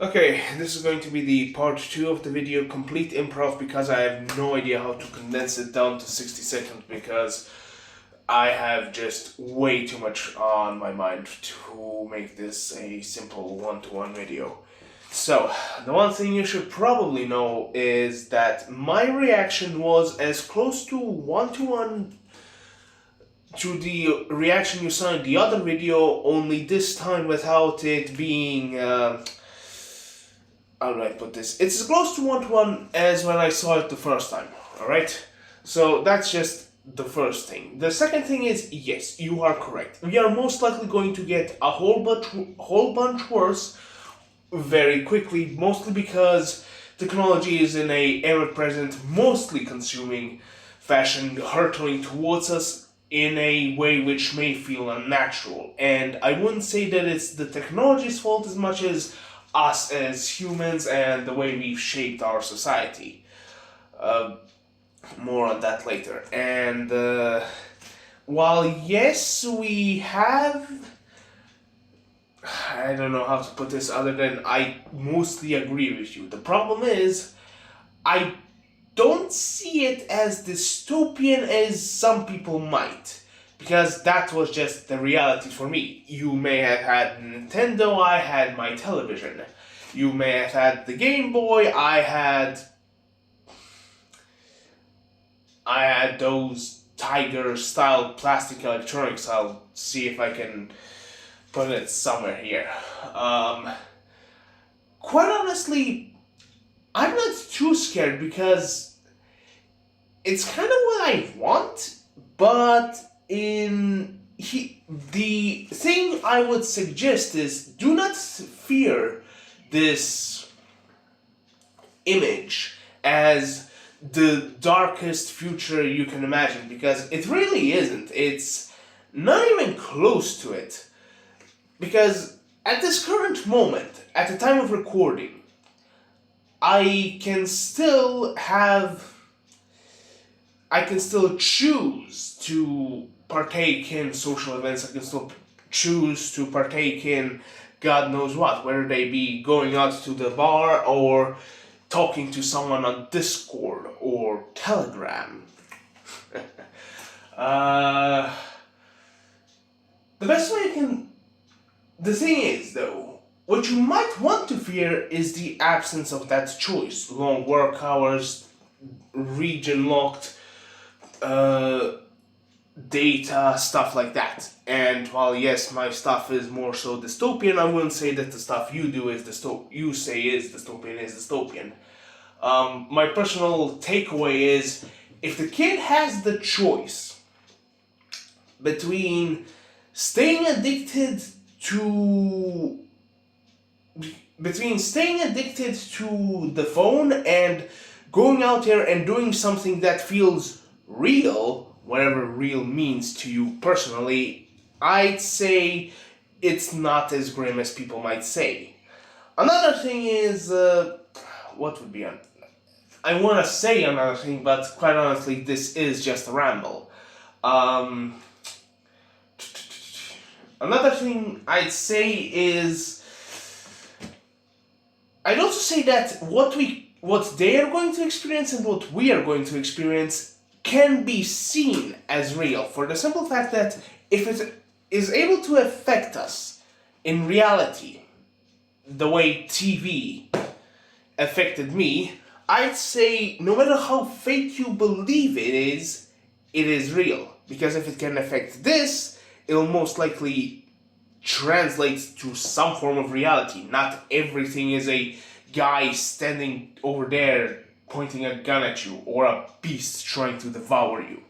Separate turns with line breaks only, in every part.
Okay, this is going to be the part 2 of the video, complete improv, because I have no idea how to condense it down to 60 seconds because I have just way too much on my mind to make this a simple one-to-one video. So, the one thing you should probably know is that my reaction was as close to one-to-one to the reaction you saw in the other video, only this time without it being... how do I put this? It's as close to one-to-one as when I saw it the first time, alright? So that's just the first thing. The second thing is, yes, you are correct. We are most likely going to get a whole bunch worse very quickly, mostly because technology is in a ever-present, mostly consuming fashion, hurtling towards us in a way which may feel unnatural. And I wouldn't say that it's the technology's fault as much as us as humans and the way we've shaped our society. More on that later. And while yes, we have... I don't know how to put this other than I mostly agree with you. The problem is, I don't see it as dystopian as some people might. Because that was just the reality for me. You may have had Nintendo, I had my television. You may have had the Game Boy, I had those Tiger-style plastic electronics. I'll see if I can put it somewhere here. Quite honestly, I'm not too scared because it's kind of what I want, but the thing I would suggest is do not fear this image as the darkest future you can imagine, because it really isn't. It's not even close to it. Because at this current moment, at the time of recording, I can still choose to partake in social events. I can still choose to partake in God knows what, whether they be going out to the bar or talking to someone on Discord or Telegram. The thing is, though, what you might want to fear is the absence of that choice. Long work hours, region locked, data, stuff like that. And while yes, my stuff is more so dystopian, I wouldn't say that the stuff you do is dystopian. My personal takeaway is, if the kid has the choice between staying addicted to the phone and going out there and doing something that feels real, whatever real means to you personally, I'd say it's not as grim as people might say. Another thing is, what would be I want to say another thing, but quite honestly, this is just a ramble. Another thing I'd say is, I'd also say that what they are going to experience and what we are going to experience can be seen as real, for the simple fact that if it is able to affect us in reality, the way TV affected me, I'd say no matter how fake you believe it is real. Because if it can affect this, it'll most likely translate to some form of reality. Not everything is a guy standing over there pointing a gun at you, or a beast trying to devour you.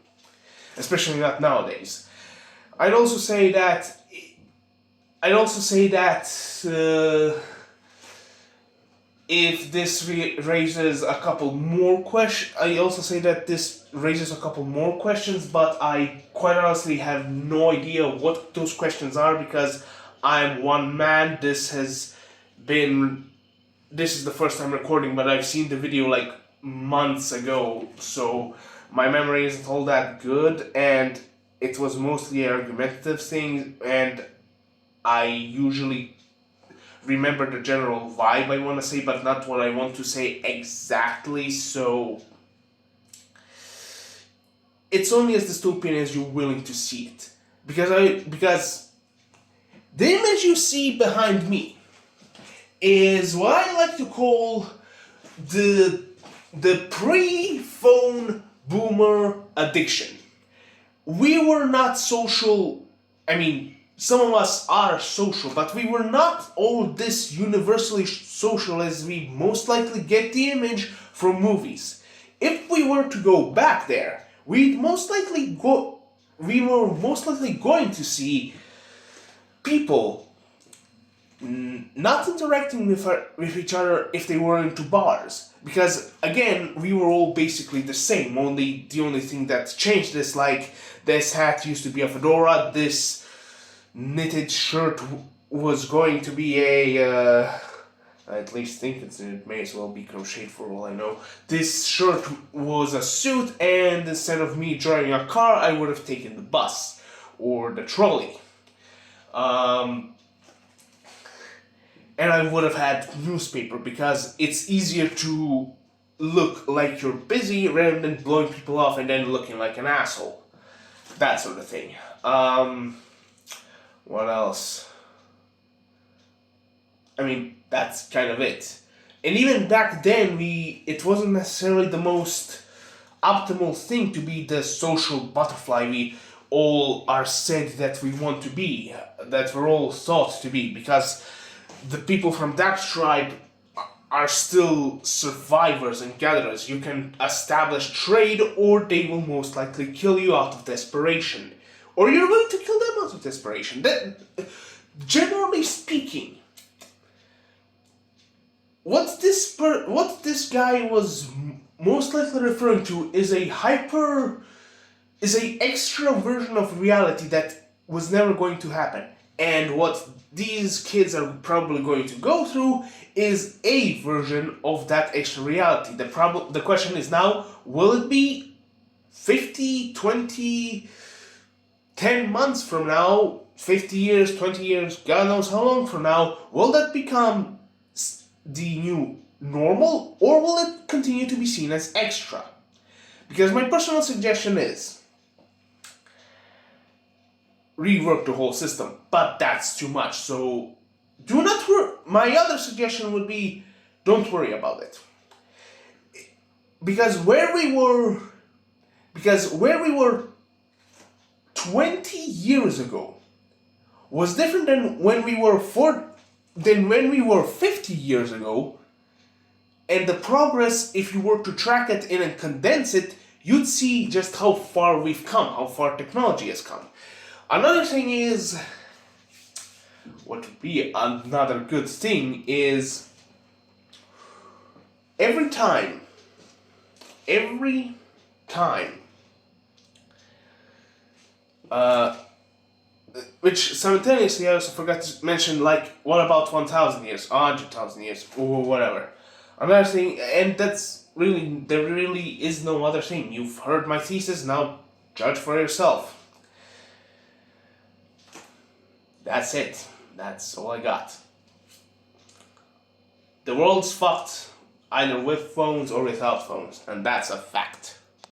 Especially not nowadays. I'd also say that if this raises a couple more questions, but I quite honestly have no idea what those questions are, because I'm one man. This is the first time recording, but I've seen the video like months ago, so my memory isn't all that good, and it was mostly argumentative things, and I usually remember the general vibe I want to say, but not what I want to say exactly. So it's only as dystopian as you're willing to see it, because the image you see behind me is what I like to call the pre-phone boomer addiction. We were not social. I mean, some of us are social, but we were not all this universally social as we most likely get the image from movies. If we were to go back there, we were most likely going to see people not interacting with each other if they were into bars. Because, again, we were all basically the same, only the only thing that changed is, like, this hat used to be a fedora, this knitted shirt was going to be I at least think it may as well be crocheted for all I know. This shirt was a suit, and instead of me driving a car, I would have taken the bus or the trolley. And I would have had newspaper, because it's easier to look like you're busy rather than blowing people off and then looking like an asshole. That sort of thing. What else? I mean, that's kind of it. And even back then, it wasn't necessarily the most optimal thing to be the social butterfly we all are said that we want to be, that we're all thought to be, because the people from that tribe are still survivors and gatherers. You can establish trade, or they will most likely kill you out of desperation. Or you're willing to kill them out of desperation. That, generally speaking, what this guy was most likely referring to is a extra version of reality that was never going to happen. And what these kids are probably going to go through is a version of that extra reality. The question is now, will it be 50, 20, 10 months from now, 50 years, 20 years, God knows how long from now, will that become the new normal, or will it continue to be seen as extra? Because my personal suggestion is rework the whole system, but that's too much. So do not worry. My other suggestion would be, don't worry about it. Because where we were 20 years ago was different than when we were 50 years ago. And the progress, if you were to track it in and condense it, you'd see just how far we've come, how far technology has come. Another thing is, what would be another good thing is, every time, which simultaneously I also forgot to mention, like, what about 1,000 years, 100,000 years, or whatever. Another thing, and there really is no other thing. You've heard my thesis, now judge for yourself. That's it. That's all I got. The world's fucked, either with phones or without phones, and that's a fact.